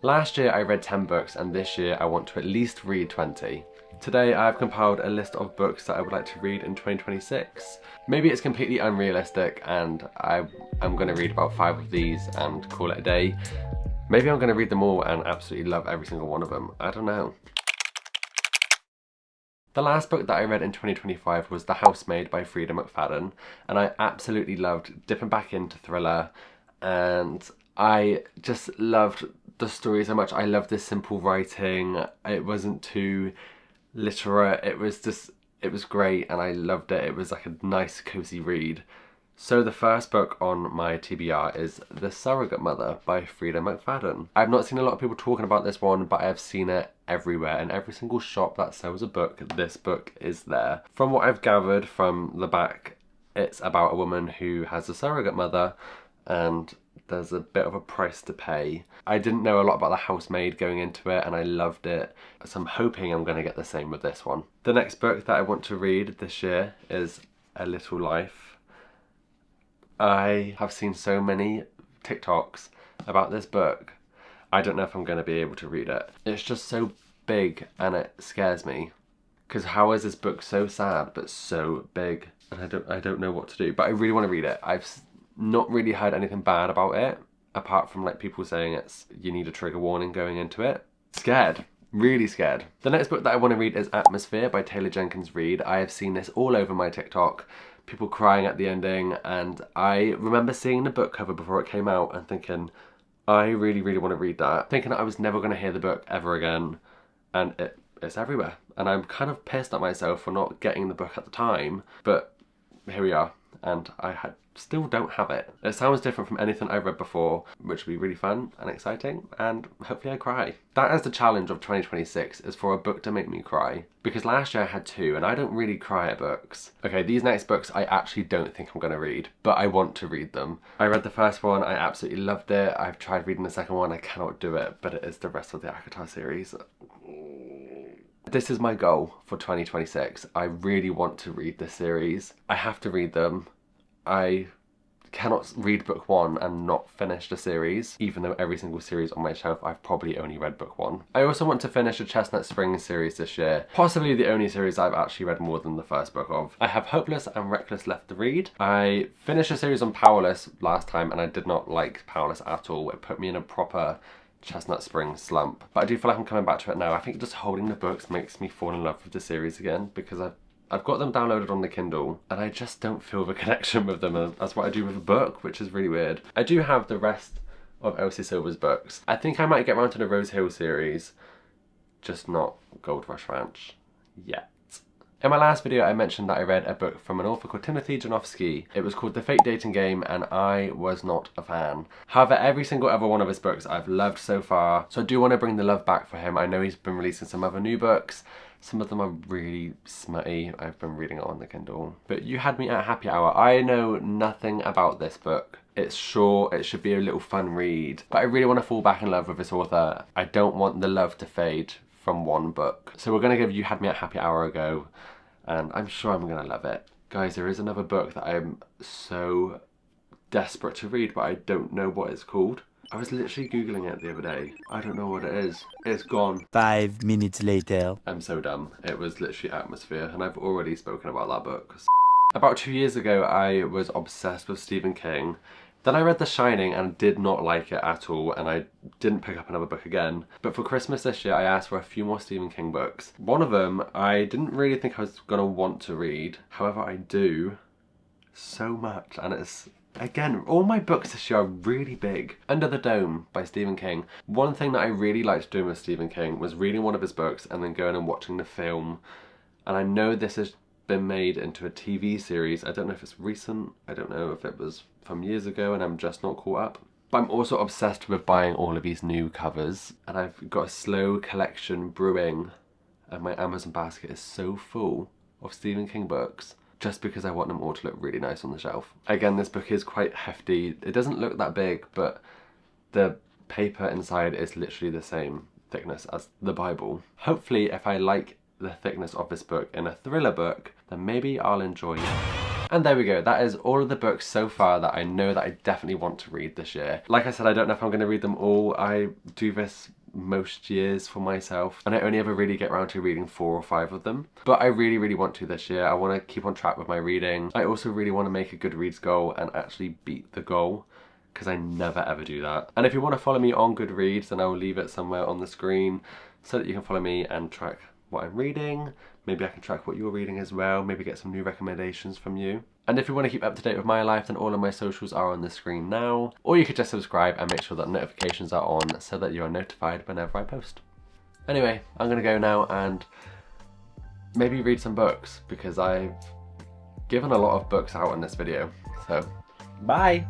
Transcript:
Last year I read 10 books and this year I want to at least read 20. Today I've compiled a list of books that I would like to read in 2026. Maybe it's completely unrealistic and I'm going to read about 5 of these and call it a day. Maybe I'm going to read them all and absolutely love every single one of them. I don't know. The last book that I read in 2025 was The Housemaid by Freida McFadden, and I absolutely loved dipping back into thriller, and I just loved the story so much. I loved this simple writing. It wasn't too literate. It was great and I loved it. It was like a nice cozy read. So the first book on my TBR is The Surrogate Mother by Freida McFadden. I've not seen a lot of people talking about this one, but I have seen it everywhere. In every single shop that sells a book, this book is there. From what I've gathered from the back, it's about a woman who has a surrogate mother and there's a bit of a price to pay. I didn't know a lot about The Housemaid going into it and I loved it, so I'm hoping I'm going to get the same with this one. The next book that I want to read this year is A Little Life. I have seen so many TikToks about this book. I don't know if I'm going to be able to read it. It's just so big and it scares me. Because how is this book so sad but so big? And I don't know what to do, but I really want to read it. I've not really heard anything bad about it, apart from like people saying you need a trigger warning going into it. Scared. Really scared. The next book that I want to read is Atmosphere by Jenkins Reid. I have seen this all over my TikTok. People crying at the ending, and I remember seeing the book cover before it came out and thinking, I really, really want to read that. Thinking that I was never going to hear the book ever again, and it's everywhere. And I'm kind of pissed at myself for not getting the book at the time, but here we are, and I still don't have it. It sounds different from anything I've read before, which will be really fun and exciting, and hopefully I cry. That is the challenge of 2026, is for a book to make me cry. Because last year I had 2, and I don't really cry at books. Okay, these next books I actually don't think I'm going to read, but I want to read them. I read the first one, I absolutely loved it. I've tried reading the second one, I cannot do it, but it is the rest of the ACOTAR series. This is my goal for 2026. I really want to read this series. I have to read them. I cannot read book 1 and not finish the series, even though every single series on my shelf I've probably only read book 1. I also want to finish the Chestnut Spring series this year, possibly the only series I've actually read more than the first book of. I have Hopeless and Reckless left to read. I finished a series on Powerless last time and I did not like Powerless at all. It put me in a proper Chestnut Spring slump, but I do feel like I'm coming back to it now. I think just holding the books makes me fall in love with the series again, because I've got them downloaded on the Kindle and I just don't feel the connection with them, and that's what I do with a book, which is really weird. I do have the rest of Elsie Silver's books. I think I might get around to the Rose Hill series, just not Gold Rush Ranch yet. In my last video I mentioned that I read a book from an author called Timothy Janovsky. It was called The Fake Dating Game and I was not a fan. However, every single other one of his books I've loved so far, so I do want to bring the love back for him. I know he's been releasing some other new books. Some of them are really smutty. I've been reading it on the Kindle. But You Had Me at Happy Hour. I know nothing about this book. It's short, it should be a little fun read, but I really want to fall back in love with this author. I don't want the love to fade from one book. So we're going to give You Had Me at Happy Hour a go, and I'm sure I'm going to love it. Guys, there is another book that I'm so desperate to read, but I don't know what it's called. I was literally Googling it the other day. I don't know what it is. It's gone. 5 minutes later. I'm so dumb. It was literally Atmosphere, and I've already spoken about that book. About 2 years ago, I was obsessed with Stephen King. Then I read The Shining and did not like it at all, and I didn't pick up another book again. But for Christmas this year, I asked for a few more Stephen King books. One of them, I didn't really think I was gonna want to read. However, I do so much, and it's, again, all my books this year are really big. Under the Dome by Stephen King. One thing that I really liked doing with Stephen King was reading one of his books and then going and watching the film. And I know this has been made into a TV series. I don't know if it's recent. I don't know if it was from years ago and I'm just not caught up. But I'm also obsessed with buying all of these new covers. And I've got a slow collection brewing. And my Amazon basket is so full of Stephen King books, just because I want them all to look really nice on the shelf. Again, this book is quite hefty. It doesn't look that big, but the paper inside is literally the same thickness as the Bible. Hopefully, if I like the thickness of this book in a thriller book, then maybe I'll enjoy And there we go, that is all of the books so far that I know that I definitely want to read this year. Like I said, I don't know if I'm going to read them all. I do this most years for myself and I only ever really get around to reading 4 or 5 of them, but I really want to this year. I want to keep on track with my reading. I also really want to make a Goodreads goal and actually beat the goal, because I never ever do that. And if you want to follow me on Goodreads, then I will leave it somewhere on the screen so that you can follow me and track what I'm reading. Maybe I can track what you're reading as well, maybe get some new recommendations from you. And if you want to keep up to date with my life, then all of my socials are on the screen now. Or you could just subscribe and make sure that notifications are on so that you are notified whenever I post. Anyway, I'm going to go now and maybe read some books, because I've given a lot of books out in this video. So, bye!